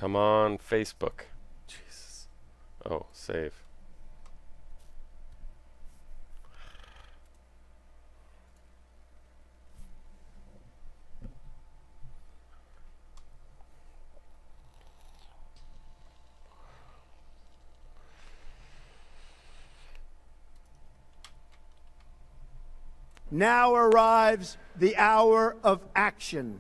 Come on, Facebook. Jesus. Oh, save. Now arrives the hour of action.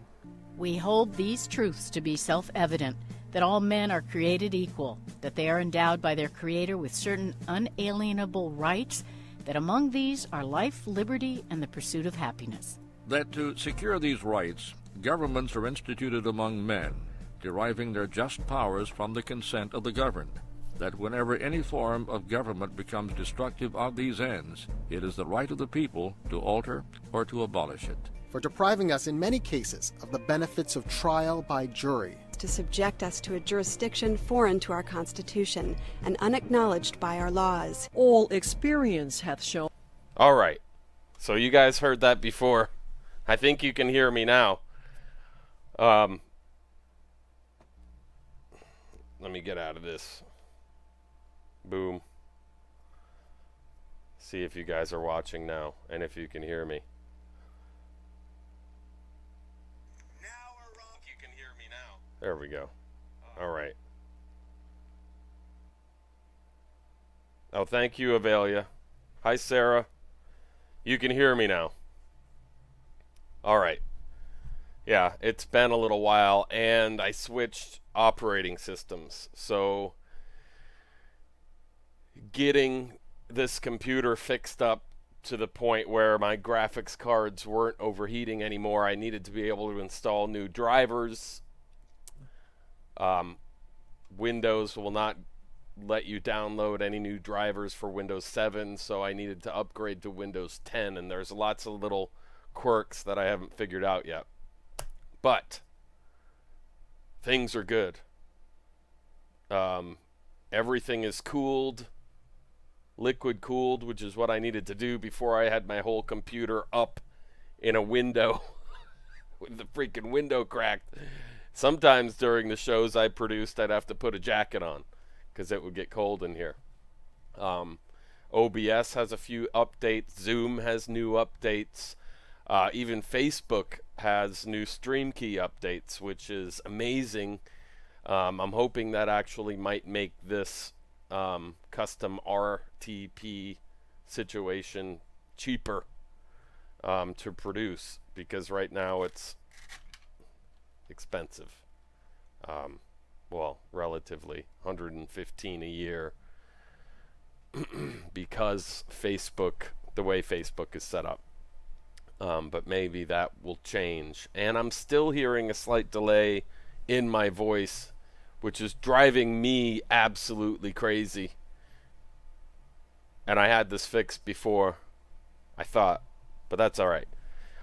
We hold these truths to be self-evident, that all men are created equal, that they are endowed by their Creator with certain unalienable rights, that among these are life, liberty, and the pursuit of happiness. That to secure these rights, governments are instituted among men, deriving their just powers from the consent of the governed. That whenever any form of government becomes destructive of these ends, it is the right of the people to alter or to abolish it. For depriving us in many cases of the benefits of trial by jury. To subject us to a jurisdiction foreign to our Constitution and unacknowledged by our laws. All experience hath shown. All right. So you guys heard that before. I think you can hear me now. Let me get out of this. Boom. See if you guys are watching now and if you can hear me. You can hear me now. There we go. All right. Oh, thank you, Avelia. Hi, Sarah. You can hear me now. All right. Yeah, it's been a little while, and I switched operating systems. So getting this computer fixed up to the point where my graphics cards weren't overheating anymore, I needed to be able to install new drivers. Windows will not let you download any new drivers for Windows 7, so I needed to upgrade to Windows 10, and there's lots of little quirks that I haven't figured out yet. But things are good. Everything is cooled, liquid cooled, which is what I needed to do before I had my whole computer up in a window with the freaking window cracked. Sometimes during the shows I produced, I'd have to put a jacket on because it would get cold in here. OBS has a few updates. Zoom has new updates. Even Facebook has new stream key updates, which is amazing. I'm hoping that actually might make this custom RTP situation cheaper to produce, because right now it's expensive. Well, relatively, $115 a year because Facebook, the way Facebook is set up. But maybe that will change. And I'm still hearing a slight delay in my voice, which is driving me absolutely crazy. And I had this fixed before, I thought, but that's alright.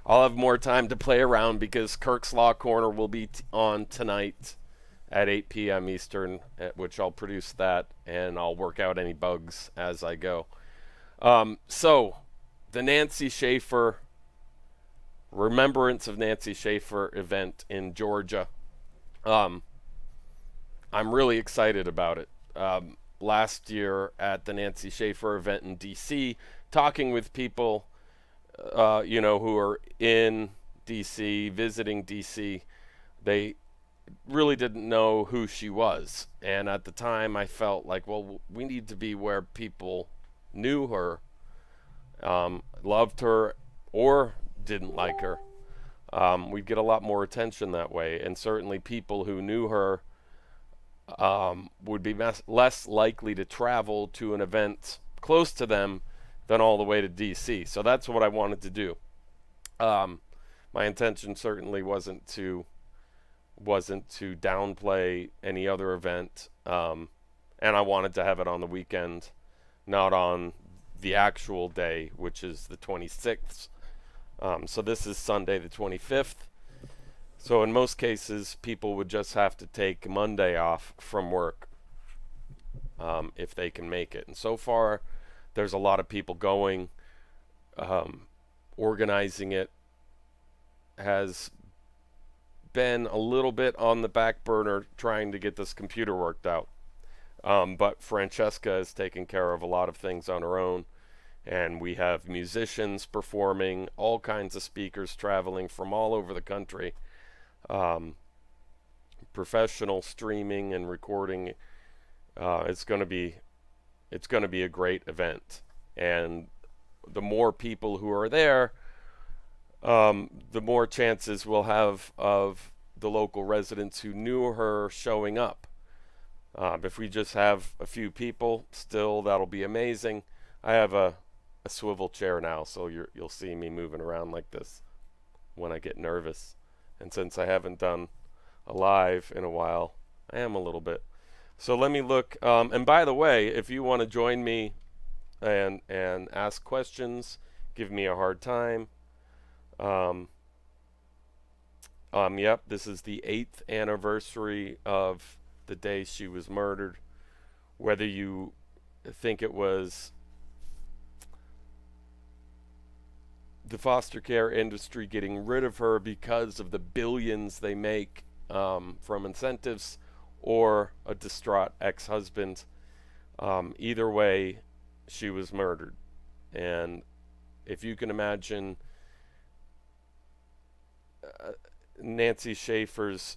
I'll have more time to play around because Kirk's Law Corner will be on tonight at 8 p.m. Eastern, at which I'll produce that, and I'll work out any bugs as I go. So, the Nancy Schaefer, Remembrance of Nancy Schaefer event in Georgia. I'm really excited about it. Last year at the Nancy Schaefer event in D.C., talking with people, you know, who are in D.C., visiting D.C., they really didn't know who she was. And at the time, I felt like, well, we need to be where people knew her, loved her, or didn't like her. We'd get a lot more attention that way. And certainly people who knew her would be less likely to travel to an event close to them than all the way to DC. So that's what I wanted to do. My intention certainly wasn't to downplay any other event, and I wanted to have it on the weekend, not on the actual day, which is the 26th. So this is Sunday the 25th. So in most cases, people would just have to take Monday off from work if they can make it. And so far, there's a lot of people going. Organizing it has been a little bit on the back burner trying to get this computer worked out. But Francesca is taking care of a lot of things on her own. And we have musicians performing, all kinds of speakers traveling from all over the country. Professional streaming and recording. It's going to be a great event. And the more people who are there, the more chances we'll have of the local residents who knew her showing up. If we just have a few people, still, that'll be amazing. I have a swivel chair now, so you'll see me moving around like this when I get nervous. And since I haven't done a live in a while, I am a little bit. So let me look. And by the way, if you want to join me and ask questions, give me a hard time. Yep, this is the 8th anniversary of the day she was murdered. Whether you think it was the foster care industry getting rid of her because of the billions they make from incentives, or a distraught ex-husband, either way, she was murdered. And if you can imagine Nancy Schaefer's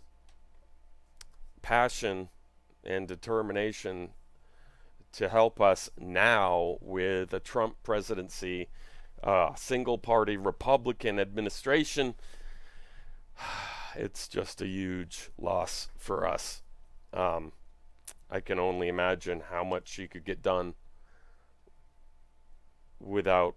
passion and determination to help us now with a Trump presidency, single-party Republican administration, it's just a huge loss for us. I can only imagine how much she could get done without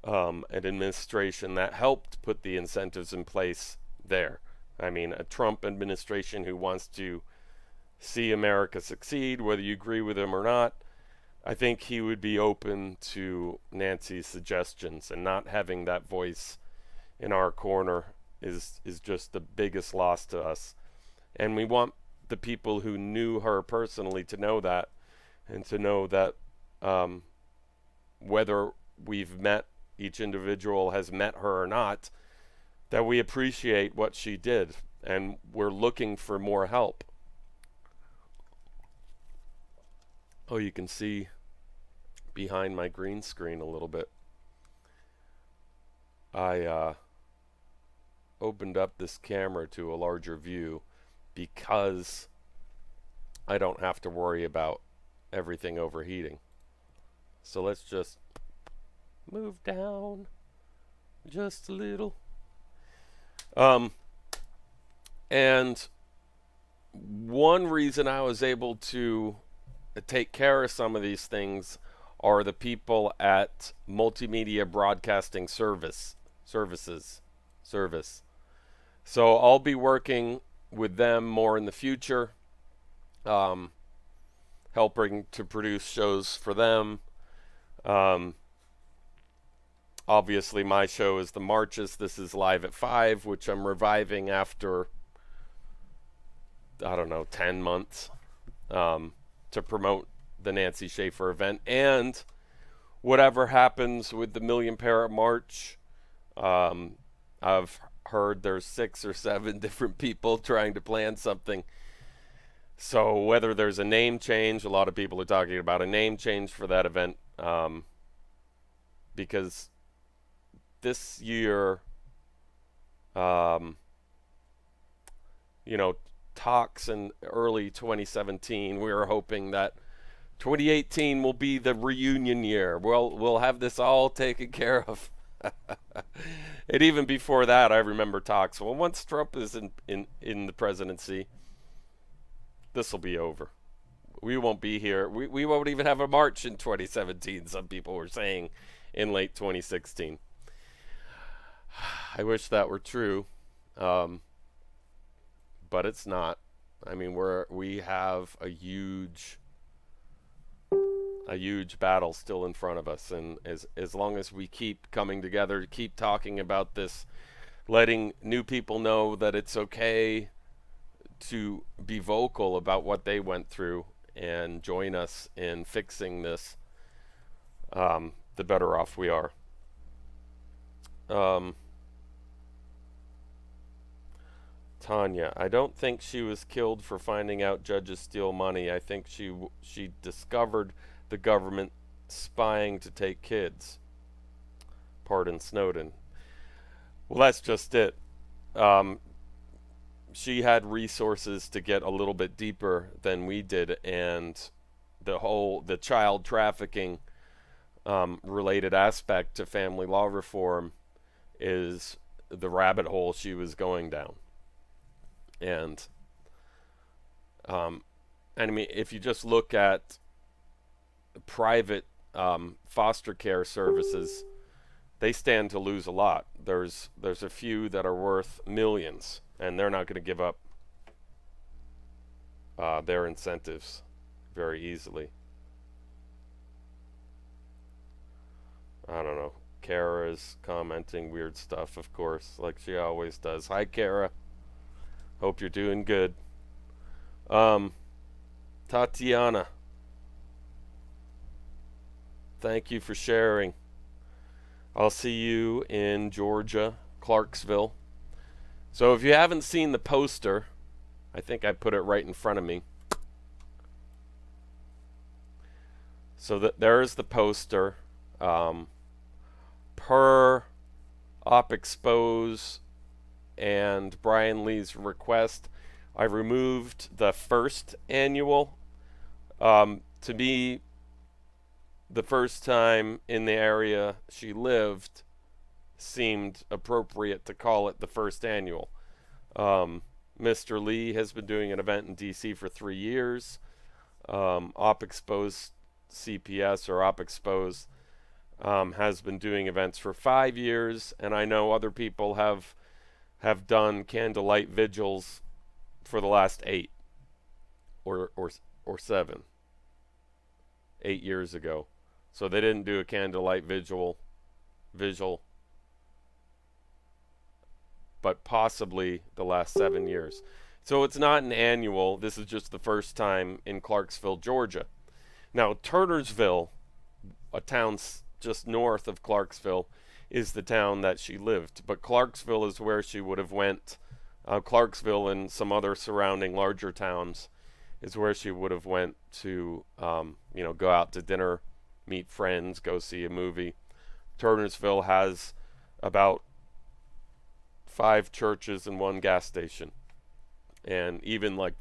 an administration that helped put the incentives in place there. I mean, a Trump administration who wants to see America succeed, whether you agree with him or not. I think he would be open to Nancy's suggestions, and not having that voice in our corner is just the biggest loss to us. And we want the people who knew her personally to know that, and to know that whether we've met, each individual has met her or not, that we appreciate what she did, and we're looking for more help. Oh, you can see behind my green screen a little bit. I opened up this camera to a larger view because I don't have to worry about everything overheating. So let's just move down just a little. And one reason I was able to take care of some of these things are the people at Multimedia Broadcasting Service. So I'll be working with them more in the future, helping to produce shows for them. Obviously, my show is theMarchus. This is live at 5, which I'm reviving after, I don't know, 10 months to promote the Nancy Schaefer event. And whatever happens with the Million Parrot March, I've heard there's 6 or 7 different people trying to plan something. So whether there's a name change, a lot of people are talking about a name change for that event, because this year, you know, talks in early 2017, we were hoping that 2018 will be the reunion year. We'll have this all taken care of. And even before that, I remember talks. Well, once Trump is in the presidency, this will be over. We won't be here. We won't even have a march in 2017, some people were saying in late 2016. I wish that were true, but it's not. I mean, we have a huge battle still in front of us, and as long as we keep coming together, keep talking about this, letting new people know that it's okay to be vocal about what they went through and join us in fixing this, the better off we are. Tanya, I don't think she was killed for finding out judges steal money. I think she discovered the government spying to take kids. Pardon Snowden. Well, that's just it. She had resources to get a little bit deeper than we did, and the child trafficking related aspect to family law reform is the rabbit hole she was going down. And I mean, if you just look at private foster care services, they stand to lose a lot. There's a few that are worth millions, and they're not going to give up their incentives very easily. I don't know. Kara is commenting weird stuff, of course, like she always does. Hi, Kara. Hope you're doing good. Tatiana, thank you for sharing. I'll see you in Georgia, Clarksville. So if you haven't seen the poster, I think I put it right in front of me. So there's the poster. Per Op Expose and Brian Lee's request, I removed the first annual. To me, the first time in the area she lived seemed appropriate to call it the first annual. Mr. Lee has been doing an event in DC for 3 years. Op Expose CPS, or Op Expose, has been doing events for 5 years, and I know other people have done candlelight vigils for the last 8 or 7. 8 years ago. So they didn't do a candlelight visual, but possibly the last 7 years. So it's not an annual. This is just the first time in Clarksville, Georgia. Now, Turnersville, a town just north of Clarksville, is the town that she lived. But Clarksville is where she would have went. Clarksville and some other surrounding larger towns is where she would have went to, go out to dinner, meet friends, go see a movie. Turnersville has about 5 churches and 1 gas station. And even like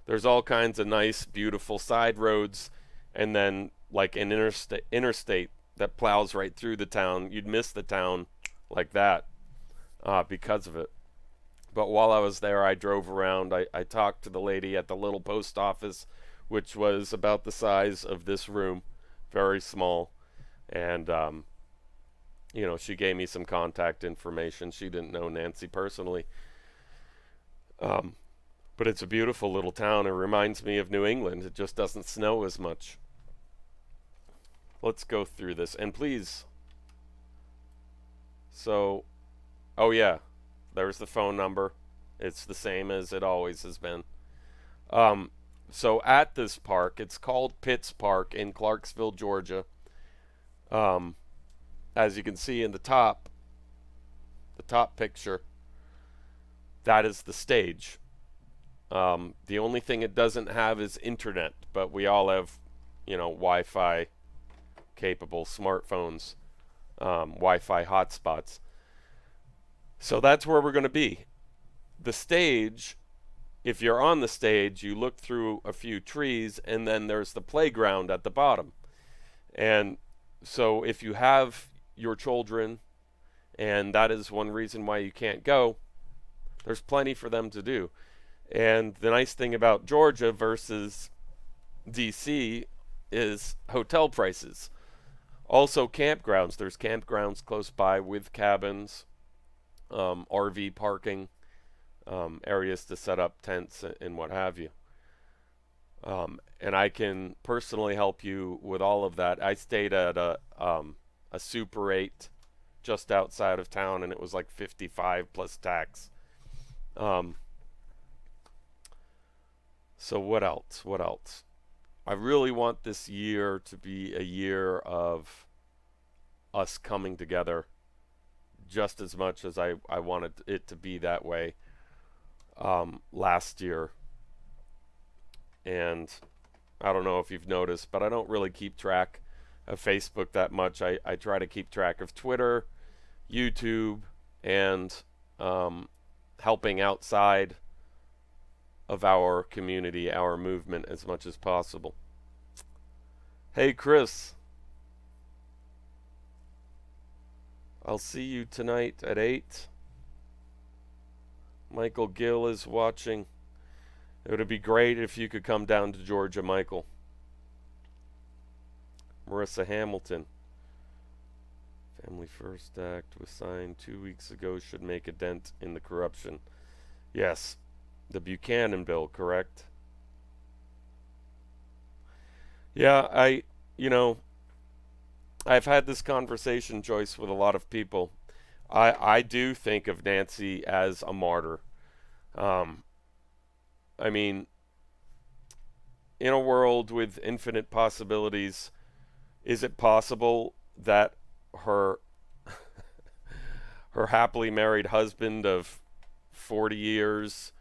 there's all kinds of nice, beautiful side roads, and then like an interstate that plows right through the town. You'd miss the town like that because of it. But while I was there, I drove around. I talked to the lady at the little post office, which was about the size of this room, very small. And, she gave me some contact information. She didn't know Nancy personally. But it's a beautiful little town. It reminds me of New England. It just doesn't snow as much. Let's go through this. And please. So, oh yeah. There's the phone number. It's the same as it always has been. So at this park, it's called Pitts Park in Clarksville, Georgia. As you can see in the top picture, that is the stage. The only thing it doesn't have is internet, but we all have, Wi-Fi capable smartphones, Wi-Fi hotspots. So that's where we're going to be. The stage, if you're on the stage, you look through a few trees, and then there's the playground at the bottom. And so if you have your children, and that is one reason why you can't go, there's plenty for them to do. And the nice thing about Georgia versus DC is hotel prices. Also campgrounds. There's campgrounds close by with cabins, RV parking, areas to set up tents and what have you. And I can personally help you with all of that. I stayed at a Super 8 just outside of town, and it was like $55 plus tax. So what else? I really want this year to be a year of us coming together just as much as I wanted it to be that way. last year. And I don't know if you've noticed, but I don't really keep track of Facebook that much. I try to keep track of Twitter, YouTube, and helping outside of our community, our movement, as much as possible. Hey, Chris. I'll see you tonight at 8. Michael Gill is watching. It would be great if you could come down to Georgia, Michael. Marissa Hamilton. Family First Act was signed 2 weeks ago. Should make a dent in the corruption. Yes. The Buchanan bill, correct? Yeah, I've had this conversation, Joyce, with a lot of people. I do think of Nancy as a martyr. I mean, in a world with infinite possibilities, is it possible that her her happily married husband of 40 years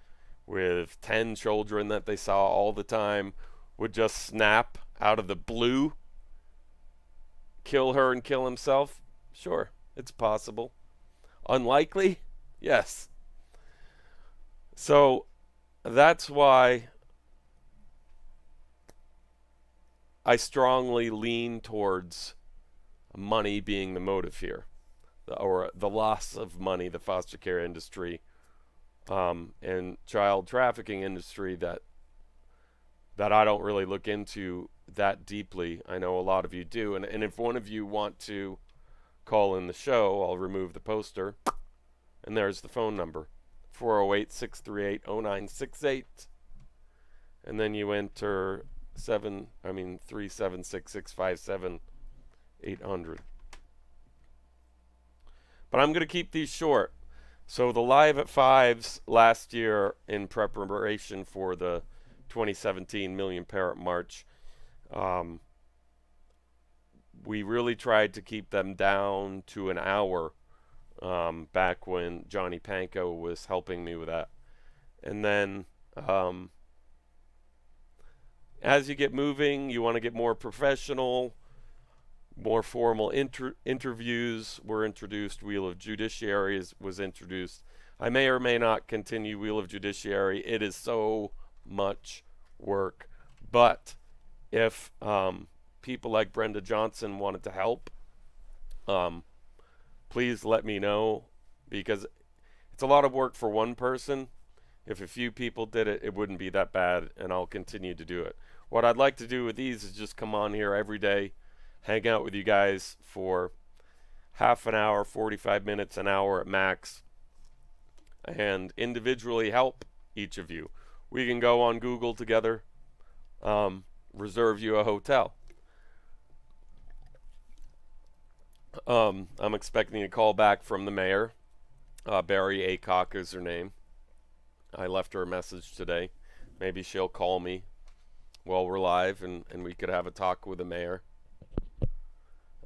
with 10 children that they saw all the time would just snap out of the blue, kill her and kill himself? Sure, it's possible. Unlikely? Yes. So that's why I strongly lean towards money being the motive here, or the loss of money, the foster care industry, and child trafficking industry that I don't really look into that deeply. I know a lot of you do, and if one of you want to call in the show, I'll remove the poster, and there's the phone number, 408-638-0968, and then you enter 376-657-800. But I'm going to keep these short. So the Live at Fives last year in preparation for the 2017 Million Parrot March, we really tried to keep them down to an hour back when Johnny Panko was helping me with that. And then as you get moving, you want to get more professional, more formal interviews were introduced. Wheel of Judiciary was introduced. I may or may not continue Wheel of Judiciary. It is so much work. But if people like Brenda Johnson wanted to help, please let me know, because it's a lot of work for one person. If a few people did it, it wouldn't be that bad, and I'll continue to do it. What I'd like to do with these is just come on here every day, hang out with you guys for half an hour, 45 minutes, an hour at max, and individually help each of you. We can go on Google together, reserve you a hotel. I'm expecting a call back from the mayor. Barry Aycock is her name. I left her a message today. Maybe she'll call me while we're live, and we could have a talk with the mayor.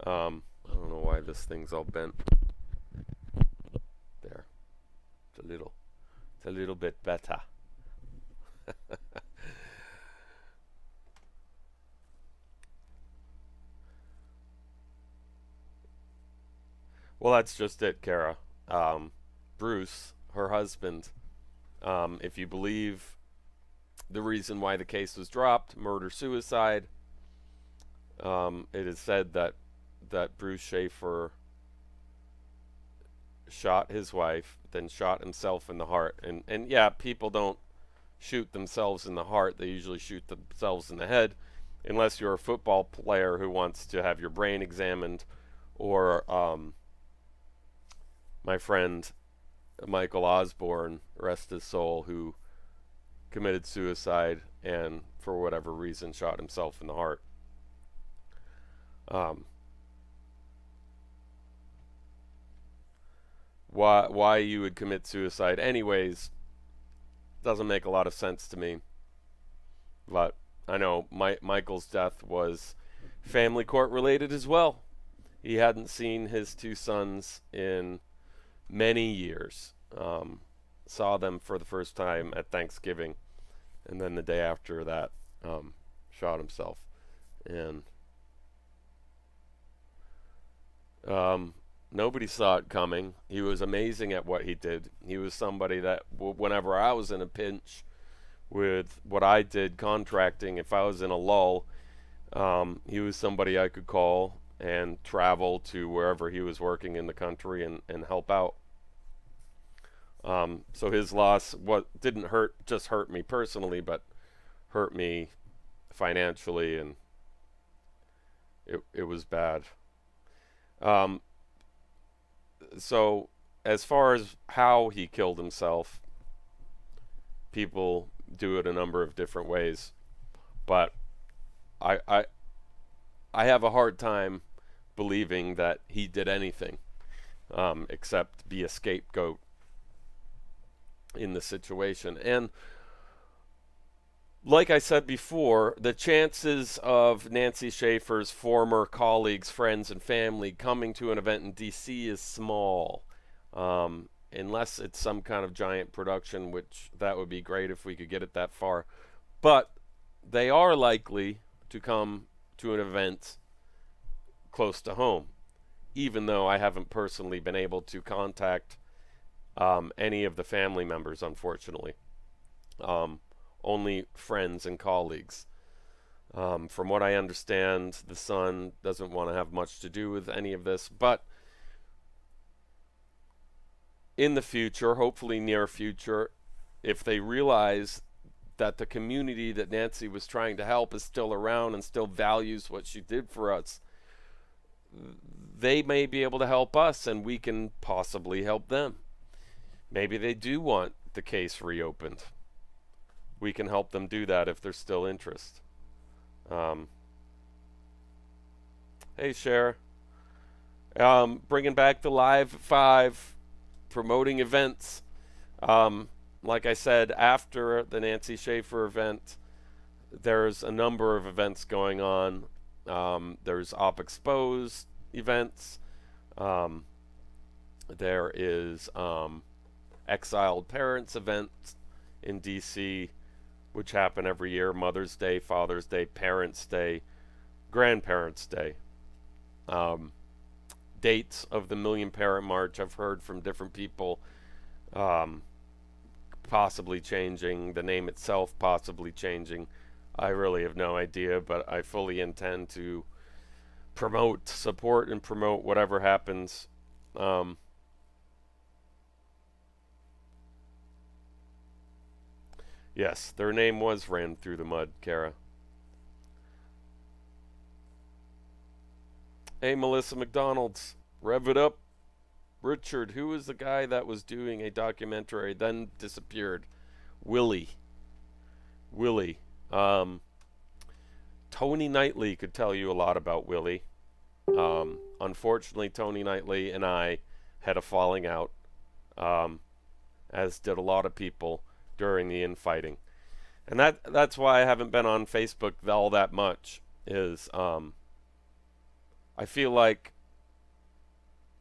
I don't know why this thing's all bent. There. It's a little bit better. Well, that's just it, Kara. Bruce, her husband, if you believe the reason why the case was dropped, murder-suicide, it is said that Bruce Schaefer shot his wife, then shot himself in the heart. And yeah, people don't shoot themselves in the heart. They usually shoot themselves in the head, unless you're a football player who wants to have your brain examined, or my friend Michael Osborne, rest his soul, who committed suicide and for whatever reason shot himself in the heart. Why you would commit suicide anyways doesn't make a lot of sense to me. But I know Michael's death was family court related as well. He hadn't seen his two sons in many years. saw them for the first time at Thanksgiving, and then the day after that, shot himself. And nobody saw it coming. He was amazing at what he did. He was somebody that whenever I was in a pinch with what I did contracting, if I was in a lull, he was somebody I could call and travel to wherever he was working in the country and help out. So his loss didn't just hurt me personally, but hurt me financially, and it was bad. So as far as how he killed himself, people do it a number of different ways, but I have a hard time believing that he did anything except be a scapegoat in the situation. And like I said before, the chances of Nancy Schaefer's former colleagues, friends, and family coming to an event in D.C. is small, unless it's some kind of giant production, which that would be great if we could get it that far. But they are likely to come to an event close to home, even though I haven't personally been able to contact any of the family members, unfortunately. Only friends and colleagues. From what I understand, the son doesn't want to have much to do with any of this, but in the future, hopefully near future, if they realize that the community that Nancy was trying to help is still around and still values what she did for us, they may be able to help us, and we can possibly help them. Maybe they do want the case reopened. We can help them do that if there's still interest. Hey, Cher. Bringing back the Live 5, promoting events. Like I said, after the Nancy Schaefer event, there's a number of events going on. There's Op Exposed events. There is Exiled Parents events in D.C., which happen every year. Mother's Day, Father's Day, Parents' Day, Grandparents' Day. Dates of the Million Parent March, I've heard from different people, possibly changing. The name itself possibly changing. I really have no idea, but I fully intend to support and promote whatever happens. Yes, their name was ran through the mud, Kara. Hey, Melissa McDonald's, rev it up. Richard, who was the guy that was doing a documentary, then disappeared? Willie. Tony Knightley could tell you a lot about Willie. Unfortunately, Tony Knightley and I had a falling out, as did a lot of people during the infighting. And that's why I haven't been on Facebook all that much, is I feel like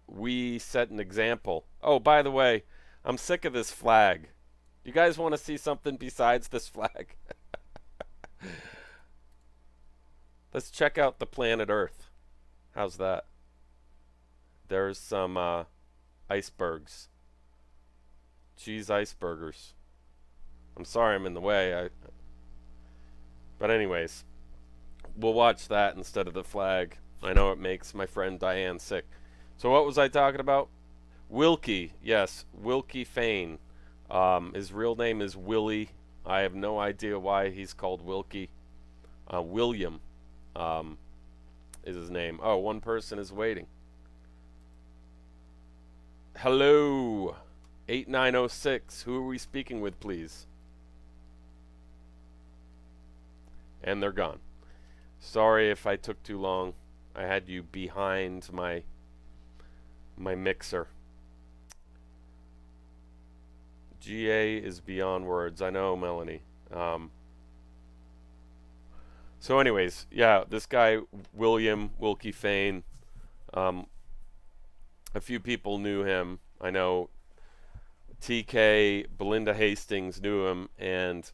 we set an example. Oh, by the way, I'm sick of this flag. You guys want to see something besides this flag? Let's check out the planet Earth. How's that? There's some icebergs. Cheese iceburgers. I'm sorry I'm in the way. But anyways, we'll watch that instead of the flag. I know it makes my friend Diane sick. So what was I talking about? Wilkie. Yes, Wilkie Fain. His real name is Willie. I have no idea why he's called Wilkie. William is his name. Oh, one person is waiting. Hello. 8906. Who are we speaking with, please? And they're gone. Sorry if I took too long. I had you behind my mixer. GA is beyond words. I know, Melanie. So anyways, yeah, this guy, Wilkie Fain, a few people knew him. I know TK, Belinda Hastings knew him, and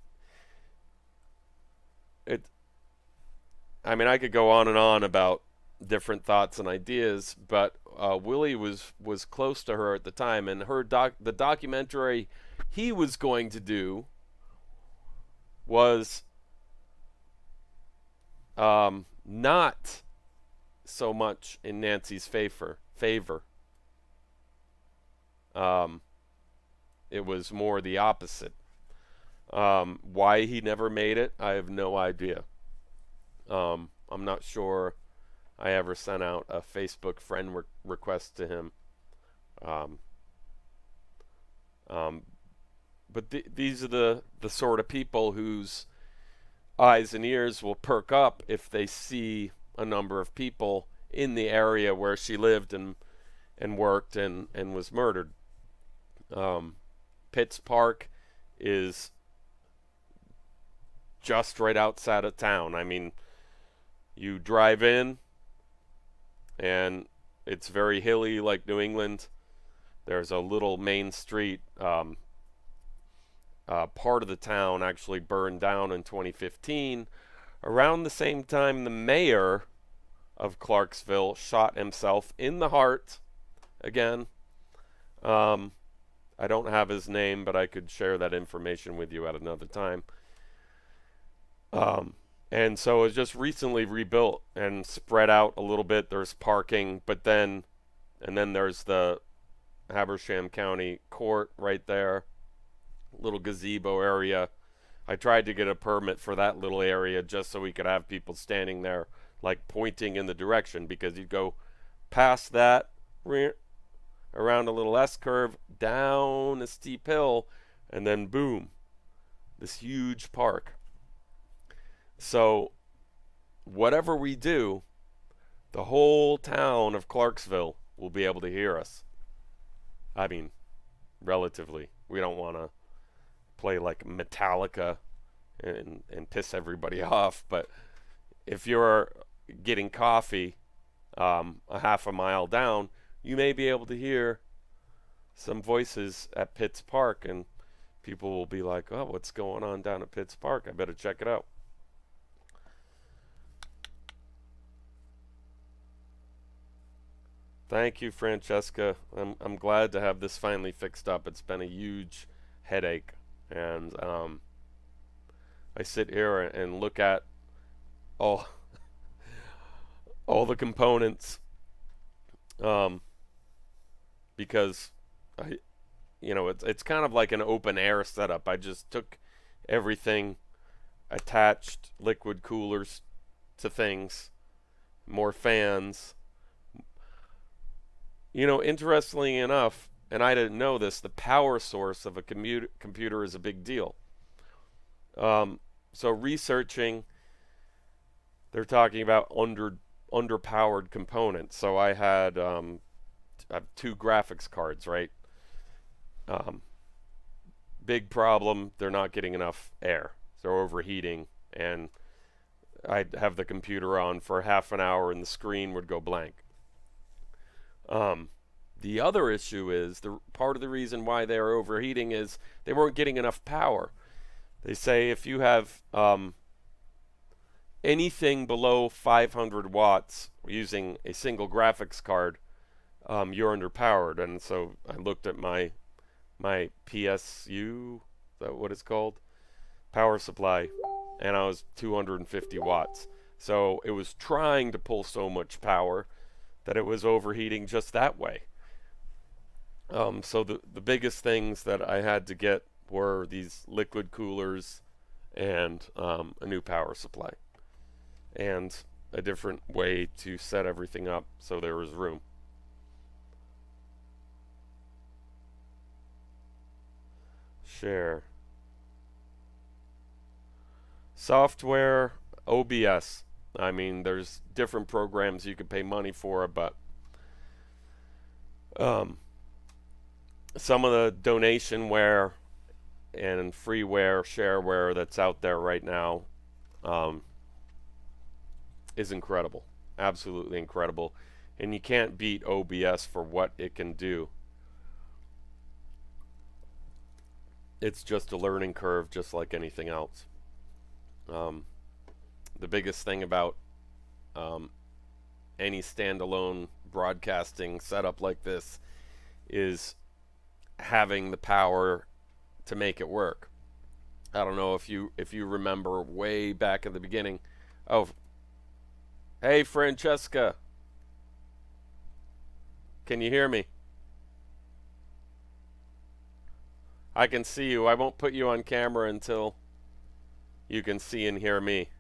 I mean, I could go on and on about different thoughts and ideas, but Willie was close to her at the time, and the documentary he was going to do was not so much in Nancy's favor. It was more the opposite. Why he never made it, I have no idea. I'm not sure I ever sent out a Facebook friend request to him. But these are the sort of people whose eyes and ears will perk up if they see a number of people in the area where she lived and worked and was murdered. Pitts Park is just right outside of town. I mean, you drive in and it's very hilly like New England. There's a little main street. Part of the town actually burned down in 2015. Around the same time, the mayor of Clarksville shot himself in the heart again. I don't have his name, but I could share that information with you at another time. And so it's just recently rebuilt and spread out a little bit. There's parking, but then there's the Habersham County Court right there, little gazebo area. I tried to get a permit for that little area just so we could have people standing there, like pointing in the direction, because you'd go past that, around a little S-curve, down a steep hill, and then boom, this huge park. So whatever we do, the whole town of Clarksville will be able to hear us. I mean, relatively. We don't want to play like Metallica and piss everybody off, but if you're getting coffee a half a mile down, you may be able to hear some voices at Pitts Park, and people will be like, oh, what's going on down at Pitts Park? I better check it out. Thank you, Francesca. I'm glad to have this finally fixed up. It's been a huge headache, and I sit here and look at all the components, because it's kind of like an open air setup. I just took everything, attached liquid coolers to things, more fans. Interestingly enough, and I didn't know this, the power source of a computer is a big deal. So researching, they're talking about underpowered components. So I have 2 graphics cards, right? Big problem, they're not getting enough air. They're overheating, and I'd have the computer on for half an hour and the screen would go blank. The other issue is, part of the reason why they are overheating is they weren't getting enough power. They say if you have anything below 500 watts using a single graphics card, you're underpowered. And so I looked at my PSU, is that what it's called? Power supply, and I was 250 watts. So it was trying to pull so much power that it was overheating just that way. So the biggest things that I had to get were these liquid coolers and a new power supply and a different way to set everything up so there was room. Share. Software, OBS. I mean, there's different programs you could pay money for, but some of the donationware and freeware, shareware that's out there right now is incredible. Absolutely incredible. And you can't beat OBS for what it can do. It's just a learning curve, just like anything else. The biggest thing about any standalone broadcasting setup like this is having the power to make it work. I don't know if you remember way back at the beginning. Oh, hey Francesca, can you hear me? I can see you. I won't put you on camera until you can see and hear me.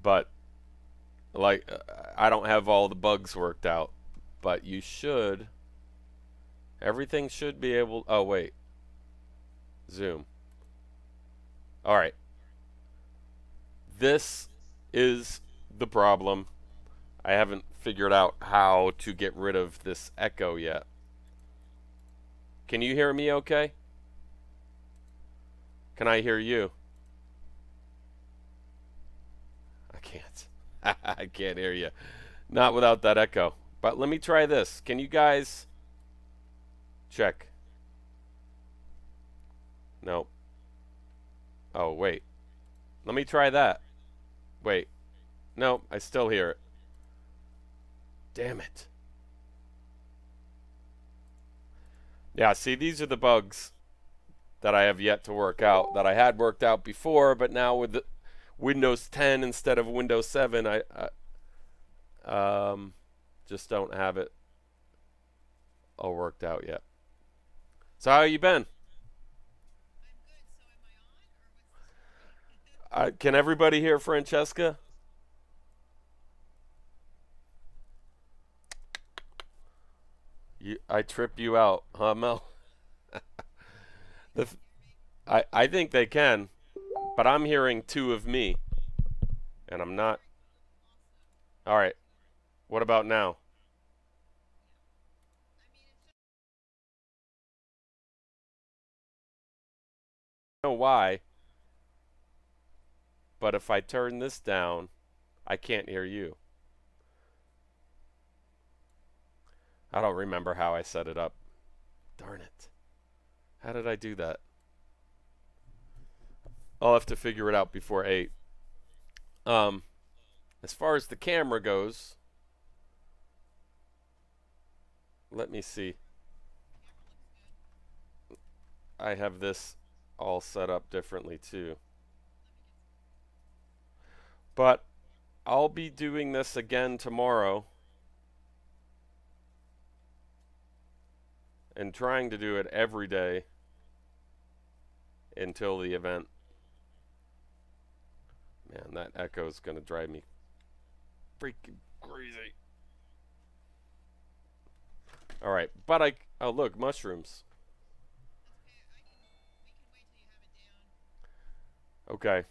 But like, I don't have all the bugs worked out, but you should. Everything should be able. Oh wait, zoom. All right. This is the problem. I haven't figured out how to get rid of this echo yet. Can you hear me okay? Can I hear you? I can't. I can't hear you. Not without that echo. But let me try this. Can you guys check? No. Oh, wait. Let me try that. Wait. No, I still hear it. Damn it. Yeah, see, these are the bugs that I have yet to work out, that I had worked out before, but now with the Windows 10 instead of Windows 7, I just don't have it all worked out yet. So how you been? Can everybody hear Francesca? I trip you out, huh, Mel? I think they can, but I'm hearing two of me, and I'm not. All right, what about now? I don't know why, but if I turn this down, I can't hear you. I don't remember how I set it up. Darn it. How did I do that? I'll have to figure it out before 8. As far as the camera goes, let me see. I have this all set up differently too. But I'll be doing this again tomorrow and trying to do it every day until the event. Man, that echo is going to drive me freaking crazy. All right, but oh look, mushrooms. Okay.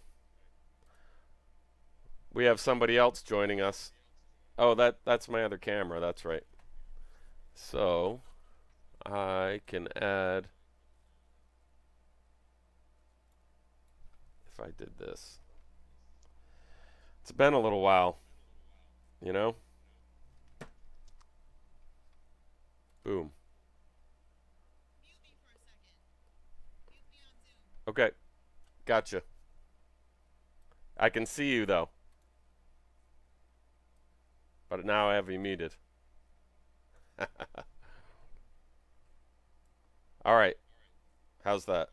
We have somebody else joining us. Oh, that's my other camera. That's right. So I can add, if I did this. It's been a little while, you know? Boom. Okay. Gotcha. I can see you though. But now I have you muted. All right. How's that?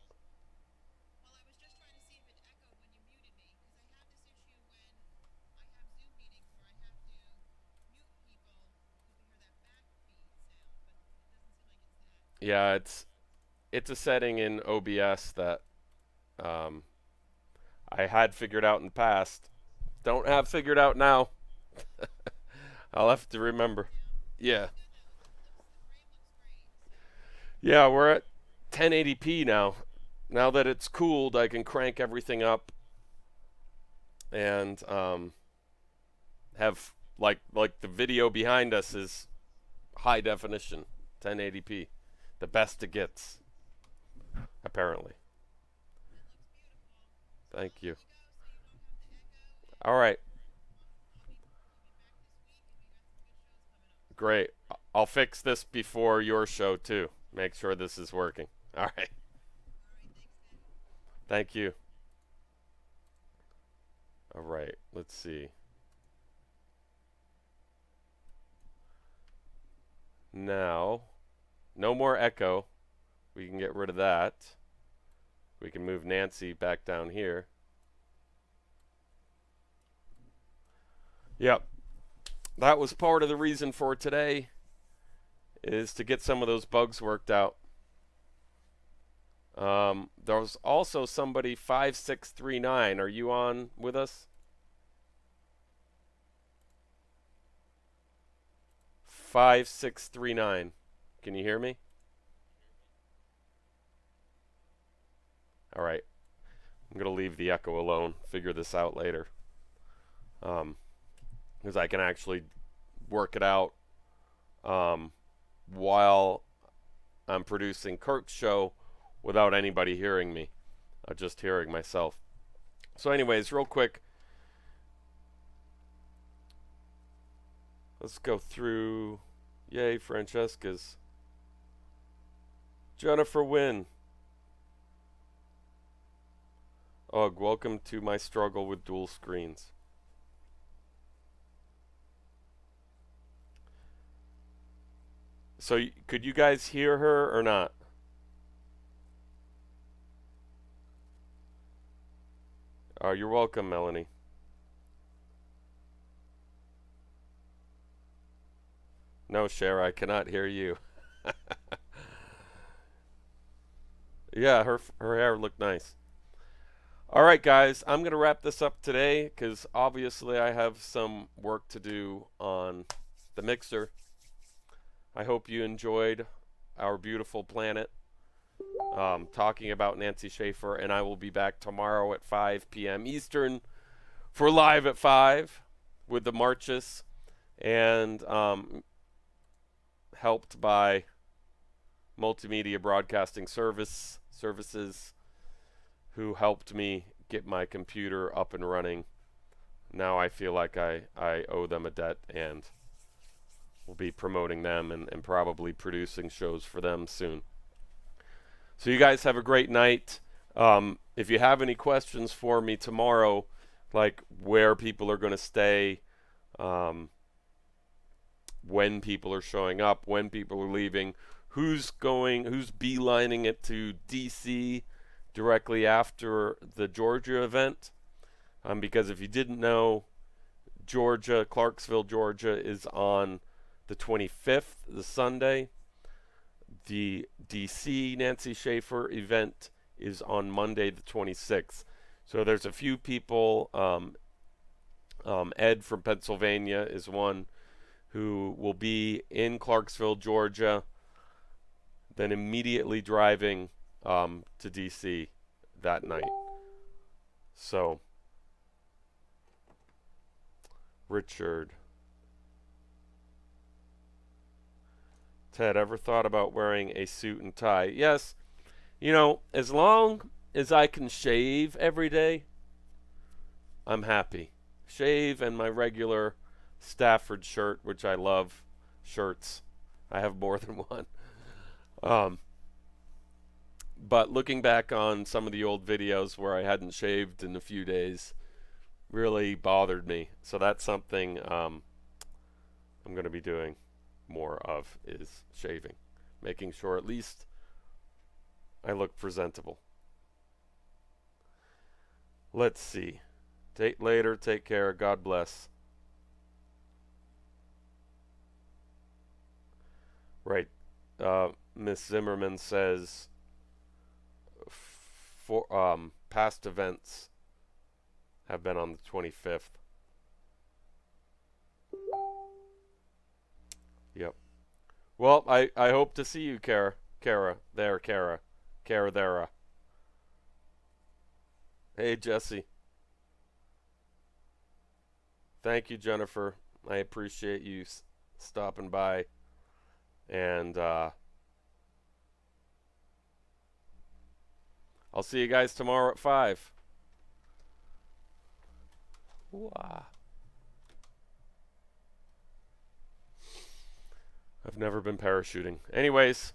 Yeah, it's a setting in OBS that I had figured out in the past. Don't have figured out now. I'll have to remember. Yeah. Yeah, we're at 1080p now. Now that it's cooled, I can crank everything up and have like the video behind us is high definition, 1080p. The best it gets, apparently. Thank you. All right. Great. I'll fix this before your show too. Make sure this is working. All right. Thank you. All right, let's see. Now, no more echo. We can get rid of that. We can move Nancy back down here. Yep. That was part of the reason for today, is to get some of those bugs worked out. There was also somebody 5639. Are you on with us? 5639. Can you hear me? All right. I'm going to leave the echo alone. Figure this out later. Because I can actually work it out while I'm producing Kirk's show without anybody hearing me. Just hearing myself. So anyways, real quick. Let's go through. Yay, Francesca's. Jennifer Wynn. Ugh, welcome to my struggle with dual screens. So, could you guys hear her or not? Oh, you're welcome, Melanie. No, Cher, I cannot hear you. Yeah, her hair looked nice. All right, guys, I'm going to wrap this up today because obviously I have some work to do on the mixer. I hope you enjoyed our beautiful planet, talking about Nancy Schaefer, and I will be back tomorrow at 5 p.m. Eastern for Live at 5 with theMarchus, and helped by Multimedia Broadcasting Services, who helped me get my computer up and running. Now I feel like I owe them a debt, and will be promoting them and probably producing shows for them soon. So you guys have a great night. If you have any questions for me tomorrow, like where people are going to stay, when people are showing up, when people are leaving, who's beelining it to DC directly after the Georgia event, because if you didn't know, Clarksville, Georgia is on the 25th, the Sunday. The DC Nancy Schaefer event is on Monday the 26th. So there's a few people. Ed from Pennsylvania is one who will be in Clarksville, Georgia, then immediately driving to DC that night. So, Richard. Ted, ever thought about wearing a suit and tie? Yes. You know, as long as I can shave every day, I'm happy. Shave and my regular Stafford shirt, which I love shirts. I have more than one. But looking back on some of the old videos where I hadn't shaved in a few days really bothered me. So that's something I'm going to be doing more of, is shaving. Making sure at least I look presentable. Let's see. Date later. Take care. God bless. Right. Miss Zimmerman says past events have been on the 25th. Yep. Well, I hope to see you, Kara. Kara. Hey, Jesse. Thank you, Jennifer. I appreciate you stopping by. And I'll see you guys tomorrow at 5. Wow. I've never been parachuting. Anyways,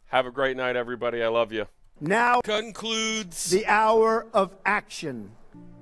have a great night, everybody. I love you. Now concludes the hour of action.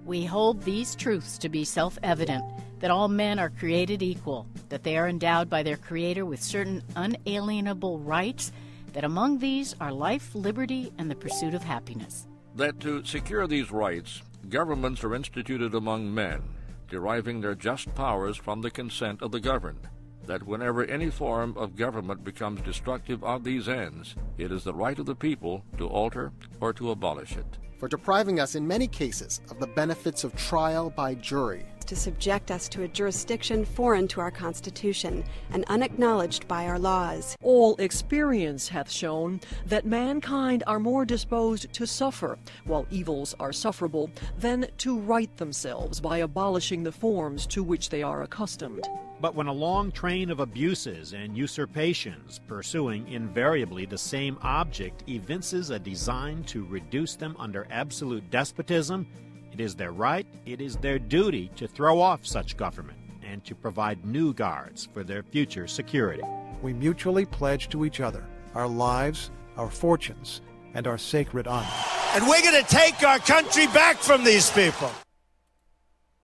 We hold these truths to be self-evident, that all men are created equal, that they are endowed by their Creator with certain unalienable rights, that among these are life, liberty, and the pursuit of happiness. That to secure these rights, governments are instituted among men, deriving their just powers from the consent of the governed. That whenever any form of government becomes destructive of these ends, it is the right of the people to alter or to abolish it. For depriving us in many cases of the benefits of trial by jury. To subject us to a jurisdiction foreign to our Constitution and unacknowledged by our laws. All experience hath shown that mankind are more disposed to suffer, while evils are sufferable, than to right themselves by abolishing the forms to which they are accustomed. But when a long train of abuses and usurpations, pursuing invariably the same object, evinces a design to reduce them under absolute despotism, it is their right, it is their duty to throw off such government and to provide new guards for their future security. We mutually pledge to each other our lives, our fortunes, and our sacred honor. And we're going to take our country back from these people.